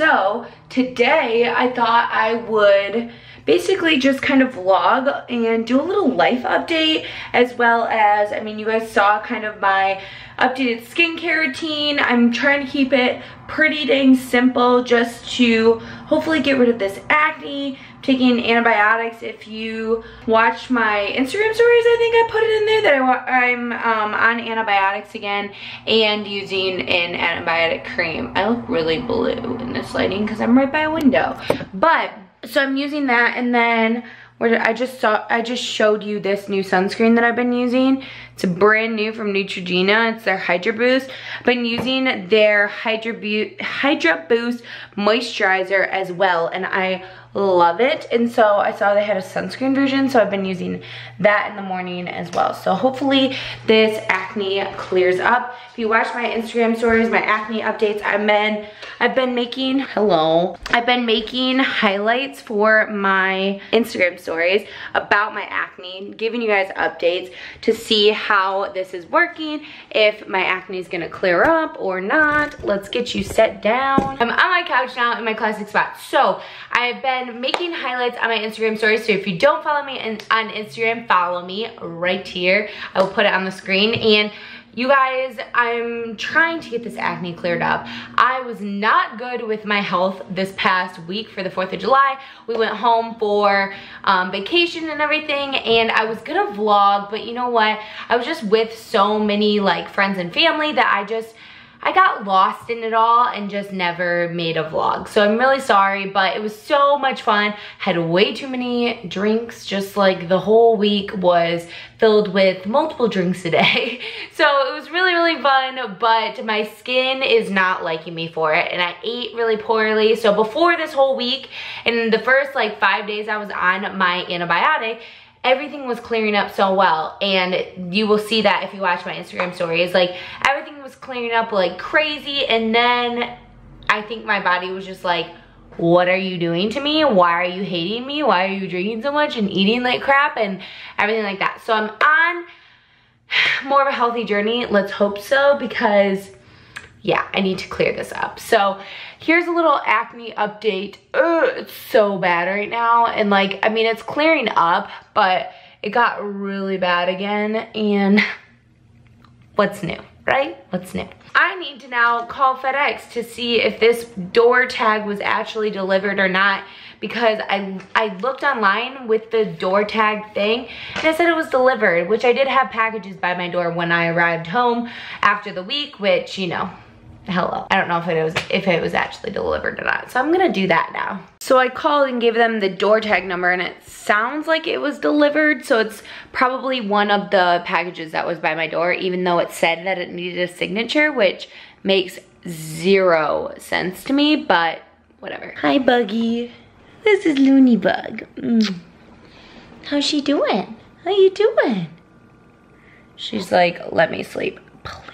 so today I thought I would basically just kind of vlog and do a little life update, as well as, I mean, you guys saw kind of my updated skincare routine. I'm trying to keep it pretty dang simple just to hopefully get rid of this acne. I'm taking antibiotics. If you watched my Instagram stories, I think I put it in there that I'm on antibiotics again and using an antibiotic cream. I look really blue in this lighting because I'm right by a window. But so I'm using that, and then I just showed you this new sunscreen that I've been using. It's a brand new from Neutrogena. It's their Hydra Boost. I've been using their Hydra Boost moisturizer as well, and I love it. And so I saw they had a sunscreen version, so I've been using that in the morning as well. So hopefully this acne clears up. If you watch my Instagram stories, my acne updates, I've been making highlights for my Instagram stories about my acne, giving you guys updates to see how this is working, if my acne is gonna clear up or not. Let's get you set down. I'm on my couch now in my classic spot. So I've been making highlights on my Instagram stories, so if you don't follow me on Instagram, follow me right here. I will put it on the screen. And you guys, I'm trying to get this acne cleared up. I was not good with my health this past week for the 4th of July. We went home for vacation and everything, and I was gonna vlog, but you know what? I was just with so many like friends and family that I got lost in it all and just never made a vlog. So I'm really sorry, but it was so much fun. Had way too many drinks, just like the whole week was filled with multiple drinks a day. So it was really, really fun, but my skin is not liking me for it, and I ate really poorly. So before this whole week, and the first like 5 days I was on my antibiotic, everything was clearing up so well, and you will see that if you watch my Instagram stories. Like, everything was clearing up like crazy, and then I think my body was just like, what are you doing to me? Why are you hating me? Why are you drinking so much and eating like crap and everything like that? So I'm on more of a healthy journey, let's hope so, because yeah, I need to clear this up. So here's a little acne update. It's so bad right now. And like, I mean, it's clearing up, but it got really bad again. And what's new, right? What's new? I need to now call FedEx to see if this door tag was actually delivered or not, because I looked online with the door tag thing and it said it was delivered, which I did have packages by my door when I arrived home after the week, which, you know, hello. I don't know if it was actually delivered or not. So I'm gonna do that now. So I called and gave them the door tag number, and it sounds like it was delivered. So it's probably one of the packages that was by my door, even though it said that it needed a signature, which makes 0 sense to me, but whatever. Hi, Buggy. This is Looney Bug. How's she doing? How you doing? She's like, let me sleep, please.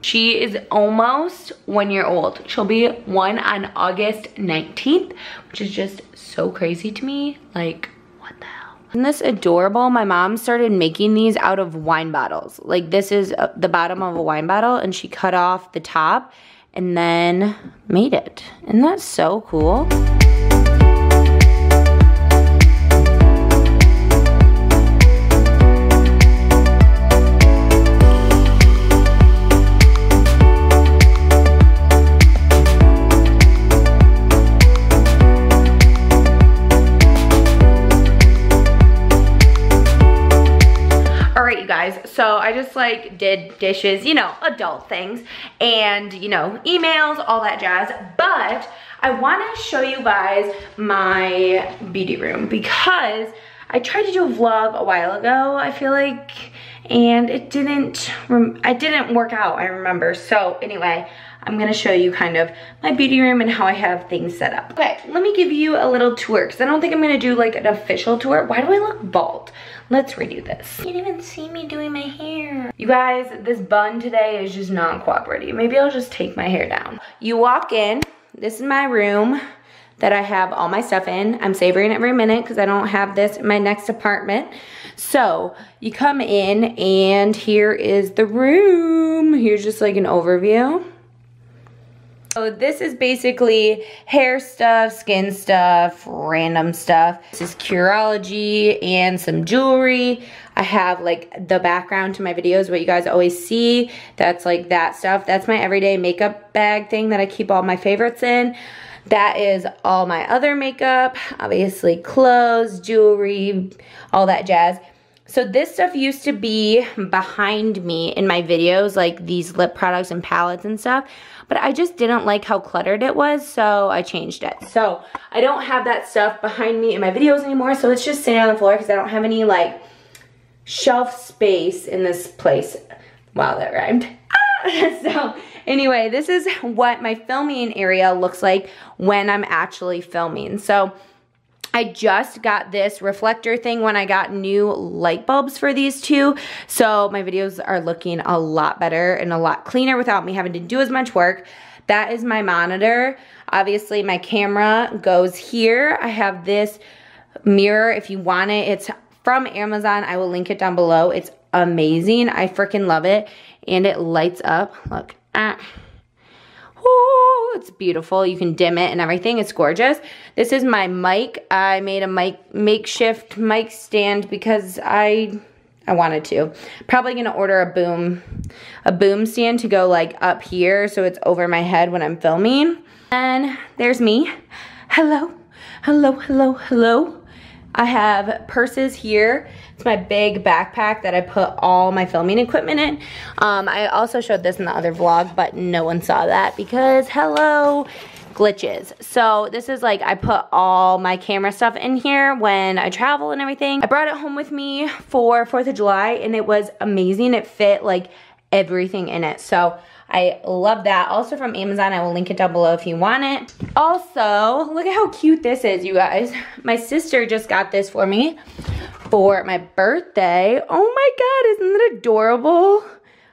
She is almost 1 year old. She'll be 1 on August 19th, which is just so crazy to me. Like, what the hell? Isn't this adorable? My mom started making these out of wine bottles. Like, this is the bottom of a wine bottle, and she cut off the top and then made it. Isn't that so cool? So I just like did dishes, you know, adult things, and you know, emails, all that jazz. But I want to show you guys my beauty room, because I tried to do a vlog a while ago, I feel like, and it didn't work out, I remember. So anyway, I'm gonna show you kind of my beauty room and how I have things set up. Okay, let me give you a little tour, because I don't think I'm gonna do like an official tour. Why do I look bald? Let's redo this. You can't even see me doing my hair. You guys, this bun today is just not cooperating. Maybe I'll just take my hair down. You walk in, this is my room that I have all my stuff in. I'm savoring every minute because I don't have this in my next apartment. So you come in and here is the room. Here's just like an overview. So this is basically hair stuff, skin stuff, random stuff. This is Curology and some jewelry. I have like the background to my videos, what you guys always see. That's like that stuff. That's my everyday makeup bag thing that I keep all my favorites in. That is all my other makeup, obviously clothes, jewelry, all that jazz. So this stuff used to be behind me in my videos, like these lip products and palettes and stuff, but I just didn't like how cluttered it was, so I changed it. So I don't have that stuff behind me in my videos anymore, so it's just sitting on the floor because I don't have any like shelf space in this place. Wow, that rhymed. So anyway, this is what my filming area looks like when I'm actually filming. So I just got this reflector thing when I got new light bulbs for these two. So my videos are looking a lot better and a lot cleaner without me having to do as much work. That is my monitor. Obviously my camera goes here. I have this mirror if you want it. It's from Amazon. I will link it down below. It's amazing. I freaking love it. And it lights up. Look. Ooh, it's beautiful. You can dim it and everything. It's gorgeous. This is my mic. I made a makeshift mic stand because I wanted to. Probably gonna order a boom stand to go like up here so it's over my head when I'm filming. And there's me. Hello, hello, hello, hello. I have purses here. It's my big backpack that I put all my filming equipment in. I also showed this in the other vlog, but no one saw that because, hello, glitches. So this is like, I put all my camera stuff in here when I travel and everything. I brought it home with me for 4th of July and it was amazing. It fit like everything in it. So I love that. Also from Amazon, I will link it down below if you want it. Also, look at how cute this is, you guys. My sister just got this for me for my birthday. Oh my God, isn't that adorable?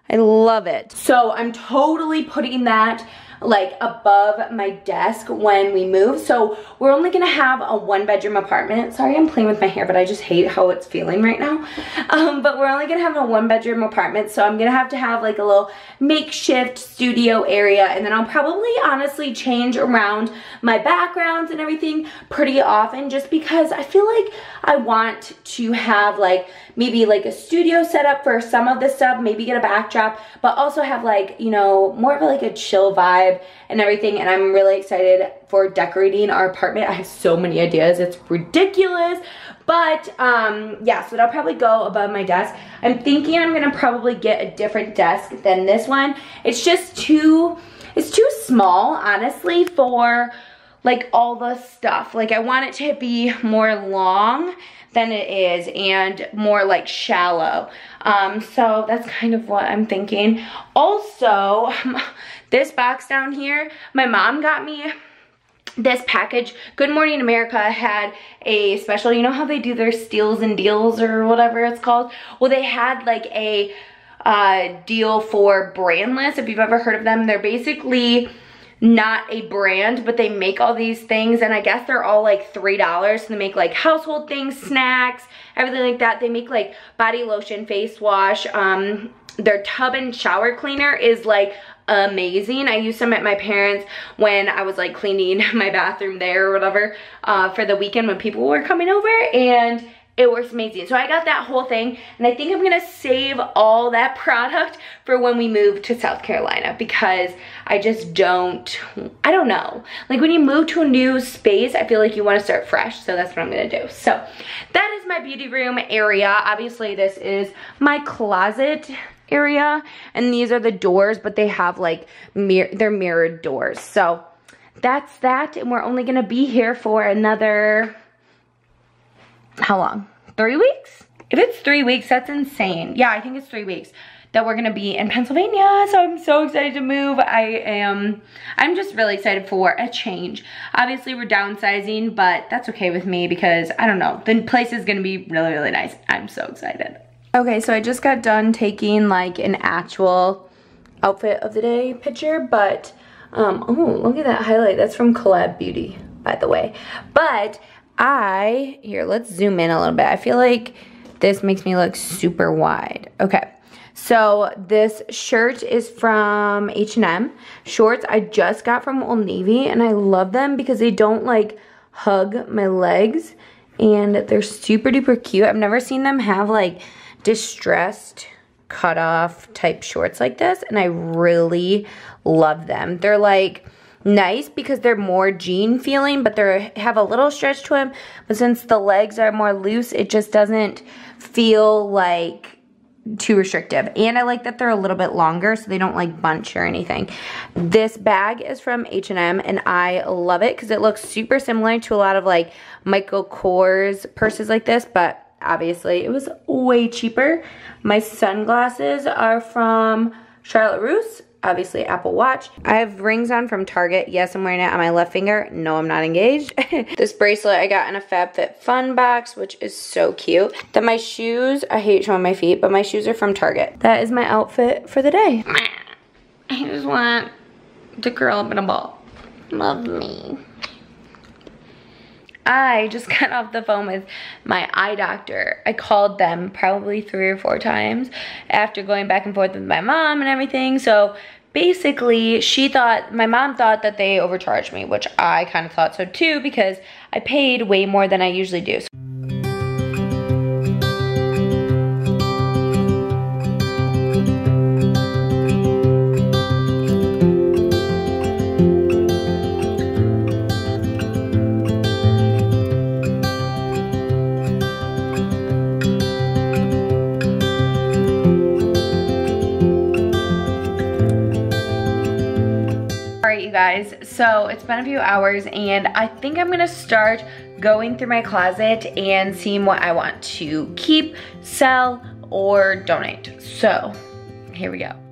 I love it. So I'm totally putting that like above my desk when we move. So we're only gonna have a 1-bedroom apartment. Sorry, I'm playing with my hair, but I just hate how it's feeling right now. But we're only gonna have a 1-bedroom apartment. So I'm gonna have to have like a little makeshift studio area. And then I'll probably honestly change around my backgrounds and everything pretty often just because I feel like I want to have like maybe like a studio set up for some of the stuff, maybe get a backdrop, but also have like, you know, more of like a chill vibe and everything. And I'm really excited for decorating our apartment. I have so many ideas, it's ridiculous. But yeah, so that'll probably go above my desk. I'm thinking I'm gonna probably get a different desk than this one. It's just it's too small, honestly, for like all the stuff. Like I want it to be more long than it is and more like shallow. So that's kind of what I'm thinking. Also, this box down here, my mom got me this package. Good Morning America had a special, you know how they do their steals and deals or whatever it's called? Well, they had like a deal for brandless, if you've ever heard of them. They're basically not a brand, but they make all these things, and I guess they're all like $3. So they make like household things, snacks, everything like that. They make like body lotion, face wash. Their tub and shower cleaner is like amazing. I used some at my parents' when I was like cleaning my bathroom there or whatever for the weekend when people were coming over, and it works amazing. So I got that whole thing, and I think I'm gonna save all that product for when we move to South Carolina because I just I don't know. Like when you move to a new space, I feel like you wanna start fresh, so that's what I'm gonna do. So that is my beauty room area. Obviously this is my closet area, and these are the doors, but they have like, they're mirrored doors. So that's that, and we're only gonna be here for another, how long? 3 weeks? If it's 3 weeks, that's insane. Yeah, I think it's 3 weeks that we're gonna be in Pennsylvania. So I'm so excited to move. I'm just really excited for a change. Obviously we're downsizing, but that's okay with me because I don't know, the place is gonna be really, really nice. I'm so excited. Okay, so I just got done taking like an actual outfit of the day picture, but oh, look at that highlight. That's from Collab Beauty, by the way. But here, let's zoom in a little bit. I feel like this makes me look super wide. Okay, So this shirt is from H&M. Shorts I just got from Old Navy, and I love them because they don't like hug my legs, and they're super duper cute. I've never seen them have like distressed cut off type shorts like this, and I really love them. They're like nice because they're more jean feeling, but they have a little stretch to them, but since the legs are more loose, it just doesn't feel like too restrictive. And I like that they're a little bit longer so they don't like bunch or anything. This bag is from H&M, and I love it because it looks super similar to a lot of like Michael Kors purses like this, but obviously it was way cheaper. My sunglasses are from Charlotte Russe, obviously Apple Watch. I have rings on from Target. Yes, I'm wearing it on my left finger. No, I'm not engaged. This bracelet I got in a FabFitFun box, which is so cute. Then my shoes, I hate showing my feet, but my shoes are from Target. That is my outfit for the day. I just want to curl up in a ball. Love me. I just got off the phone with my eye doctor. I called them probably 3 or 4 times after going back and forth with my mom and everything. So basically, my mom thought that they overcharged me, which I kind of thought so too because I paid way more than I usually do. You guys, so it's been a few hours and I think I'm gonna start going through my closet and seeing what I want to keep, sell, or donate. So here we go.